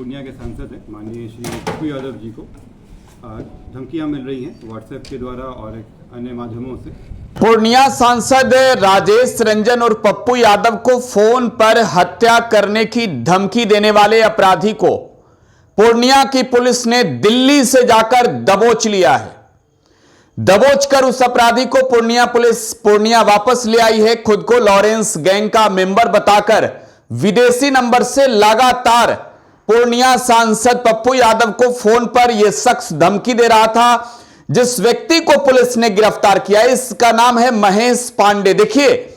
पूर्णिया के सांसद हैं माननीय श्री पप्पू यादव जी को धमकियां मिल रही हैं व्हाट्सएप के द्वारा और अन्य माध्यमों से। पूर्णिया सांसद राजेश रंजन और पप्पू यादव को फोन पर हत्या करने की धमकी देने वाले अपराधी को पूर्णिया की पुलिस ने दिल्ली से जाकर दबोच लिया है। दबोच कर उस अपराधी को पूर्णिया पुलिस पूर्णिया वापस ले आई है। खुद को लॉरेंस गैंग का मेंबर बताकर विदेशी नंबर से लगातार पूर्णिया सांसद पप्पू यादव को फोन पर यह शख्स धमकी दे रहा था। जिस व्यक्ति को पुलिस ने गिरफ्तार किया इसका नाम है महेश पांडे। देखिए,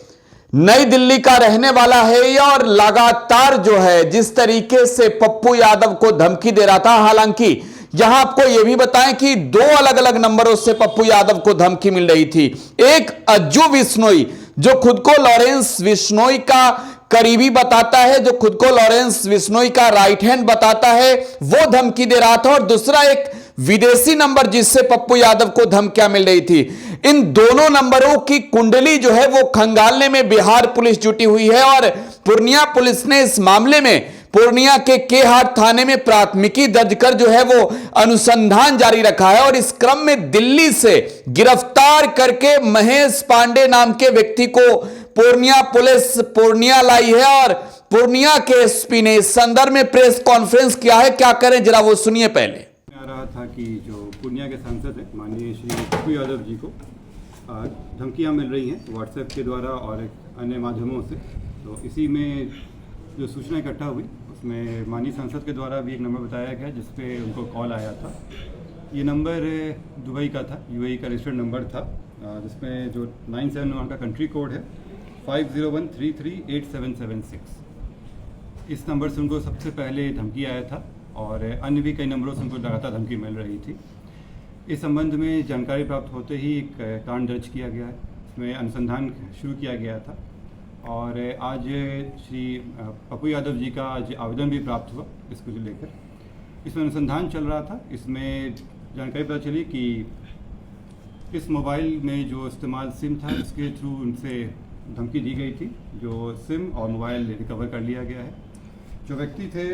नई दिल्ली का रहने वाला है ये और लगातार जो है जिस तरीके से पप्पू यादव को धमकी दे रहा था। हालांकि यहां आपको यह भी बताएं कि दो अलग अलग नंबरों से पप्पू यादव को धमकी मिल रही थी। एक अज्जू बिश्नोई जो खुद को लॉरेंस बिश्नोई का करीबी बताता है, जो खुद को लॉरेंस बिश्नोई का राइट हैंड बताता है, वो धमकी दे रहा था। और दूसरा एक विदेशी नंबर जिससे पप्पू यादव को धमकियां मिल रही थी। इन दोनों नंबरों की कुंडली जो है वो खंगालने में बिहार पुलिस जुटी हुई है और पूर्णिया पुलिस ने इस मामले में पूर्णिया के केहाट थाने में प्राथमिकी दर्ज कर जो है वो अनुसंधान जारी रखा है। और इस क्रम में दिल्ली से गिरफ्तार करके महेश पांडे नाम के व्यक्ति को पूर्णिया पुलिस पूर्णिया लाई है। और पूर्णिया के एसपी ने इस संदर्भ में प्रेस कॉन्फ्रेंस किया है। क्या करें जरा वो सुनिए। पहले आ रहा था कि जो पूर्णिया के सांसद हैं माननीय श्री पप्पू यादव जी को धमकियां मिल रही हैं व्हाट्सएप के द्वारा और अन्य माध्यमों से। तो इसी में जो सूचना इकट्ठा हुई उसमें माननीय सांसद के द्वारा भी एक नंबर बताया गया जिस पे उनको कॉल आया था। ये नंबर दुबई का था, यूएई का रजिस्टर्ड नंबर था, जिसमें जो 971 का कंट्री कोड है 5013387776। इस नंबर से उनको सबसे पहले धमकी आया था और अन्य भी कई नंबरों से उनको लगातार धमकी मिल रही थी। इस संबंध में जानकारी प्राप्त होते ही एक कांड दर्ज किया गया है, इसमें अनुसंधान शुरू किया गया था। और आज श्री पप्पू यादव जी का आज आवेदन भी प्राप्त हुआ इसको लेकर। इसमें अनुसंधान चल रहा था। इसमें जानकारी पता चली कि इस मोबाइल में जो इस्तेमाल सिम था उसके थ्रू उनसे धमकी दी गई थी। जो सिम और मोबाइल रिकवर कर लिया गया है। जो व्यक्ति थे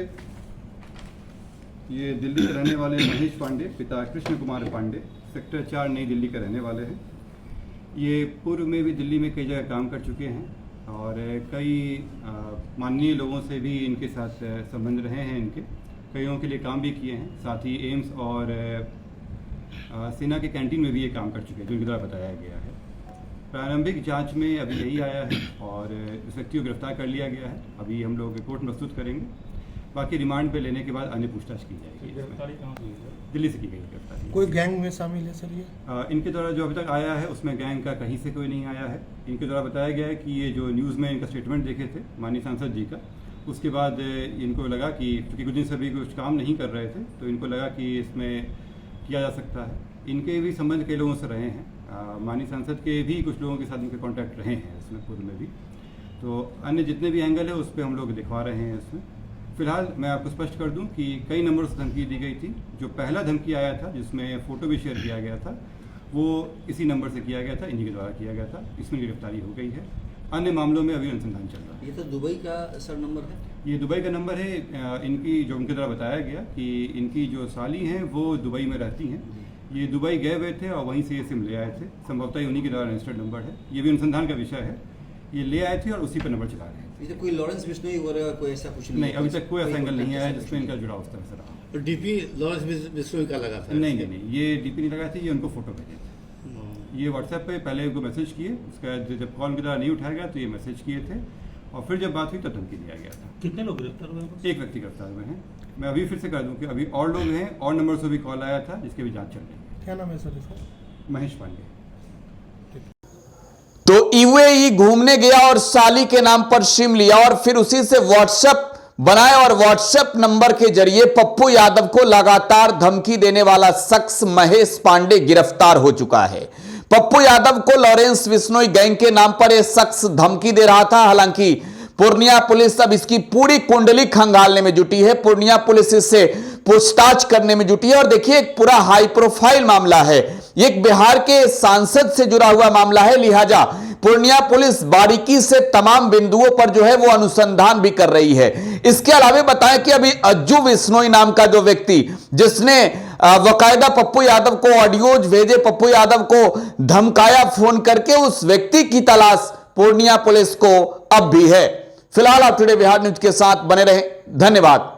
ये दिल्ली के रहने वाले महेश पांडे, पिता कृष्ण कुमार पांडे, सेक्टर 4 नई दिल्ली के रहने वाले हैं। ये पूर्व में भी दिल्ली में कई जगह काम कर चुके हैं और कई माननीय लोगों से भी इनके साथ संबंध रहे हैं। इनके कईयों के लिए काम भी किए हैं। साथ ही एम्स और सेना के कैंटीन में भी ये काम कर चुके हैं, जो इनके द्वारा बताया गया है। प्रारंभिक जांच में अभी यही आया है और इस व्यक्ति को गिरफ्तार कर लिया गया है। अभी हम लोग रिपोर्ट प्रस्तुत करेंगे। बाकी रिमांड पे लेने के बाद अन्य पूछताछ की जाएगी। गिरफ्तारी कहाँ हुई है? दिल्ली से की गई गिरफ्तारी। कोई गैंग में शामिल है सर ये? इनके द्वारा जो अभी तक आया है उसमें गैंग का कहीं से कोई नहीं आया है। इनके द्वारा बताया गया है कि ये जो न्यूज़ में इनका स्टेटमेंट देखे थे माननीय सांसद जी का, उसके बाद इनको लगा कि क्योंकि कुछ दिन से अभी कुछ काम नहीं कर रहे थे तो इनको लगा कि इसमें किया जा सकता है। इनके भी संबंध कई लोगों से रहे हैं। माननीय सांसद के भी कुछ लोगों के साथ इनके कॉन्टैक्ट रहे हैं इसमें पूर्व में भी। तो अन्य जितने भी एंगल है उस पर हम लोग दिखवा रहे हैं इसमें। फिलहाल मैं आपको स्पष्ट कर दूं कि कई नंबरों से धमकी दी गई थी। जो पहला धमकी आया था जिसमें फ़ोटो भी शेयर किया गया था वो इसी नंबर से किया गया था, इन्हीं के द्वारा किया गया था। इसमें गिरफ्तारी हो गई है। अन्य मामलों में अभी अनुसंधान चल रहा है। ये तो दुबई का सर नंबर है? ये दुबई का नंबर है। इनकी जो उनके द्वारा बताया गया कि इनकी जो साली हैं वो दुबई में रहती हैं। ये दुबई गए हुए थे और वहीं से ये सिम ले आए थे। संभवतः उन्हीं के द्वारा रजिस्टर्ड नंबर है। ये भी अनुसंधान का विषय है। ये ले आए थे और उसी पर नंबर चला रहे थे। इसे कोई लॉरेंस बिश्नोई वगैरह कोई ऐसा कुछ नहीं, अभी तक कोई ऐसा एंगल नहीं आया जिसमें इनका जुड़ाव उस तरह से रहा। तो डीपी लॉरेंस बिश्नोई का लगा था? नहीं, ये डीपी नहीं लगाए थे, ये उनको फोटो भेजे थे। ये व्हाट्सएप पे पहले उनको मैसेज किए, उसके बाद जब कॉल की तरह नहीं उठाया गया तो ये मैसेज किए थे और फिर जब बात हुई तब धमकी दिया गया था। कितने लोग गिरफ्तार हुए? एक व्यक्ति गिरफ्तार हुए हैं। मैं अभी फिर से कह दूं कि अभी और लोग हैं और नंबर से भी कॉल आया था जिसकी भी जाँच चल रही है। क्या नाम है सर इसका? महेश पांडे। तो यूएई घूमने गया और साली के नाम पर सिम लिया और फिर उसी से व्हाट्सएप बनाए और व्हाट्सएप नंबर के जरिए पप्पू यादव को लगातार धमकी देने वाला शख्स महेश पांडे गिरफ्तार हो चुका है। पप्पू यादव को लॉरेंस बिश्नोई गैंग के नाम पर यह शख्स धमकी दे रहा था। हालांकि पूर्णिया पुलिस अब इसकी पूरी कुंडली खंगालने में जुटी है। पूर्णिया पुलिस इससे पूछताछ करने में जुटी है। और देखिए, एक पूरा हाई प्रोफाइल मामला है, एक बिहार के सांसद से जुड़ा हुआ मामला है। लिहाजा पूर्णिया पुलिस बारीकी से तमाम बिंदुओं पर जो है वो अनुसंधान भी कर रही है। इसके अलावा बताएं कि अभी अज्जू बिश्नोई नाम का जो व्यक्ति जिसने वकायदा पप्पू यादव को ऑडियोज भेजे, पप्पू यादव को धमकाया फोन करके, उस व्यक्ति की तलाश पूर्णिया पुलिस को अब भी है। फिलहाल आप टुडे बिहार न्यूज के साथ बने रहें। धन्यवाद।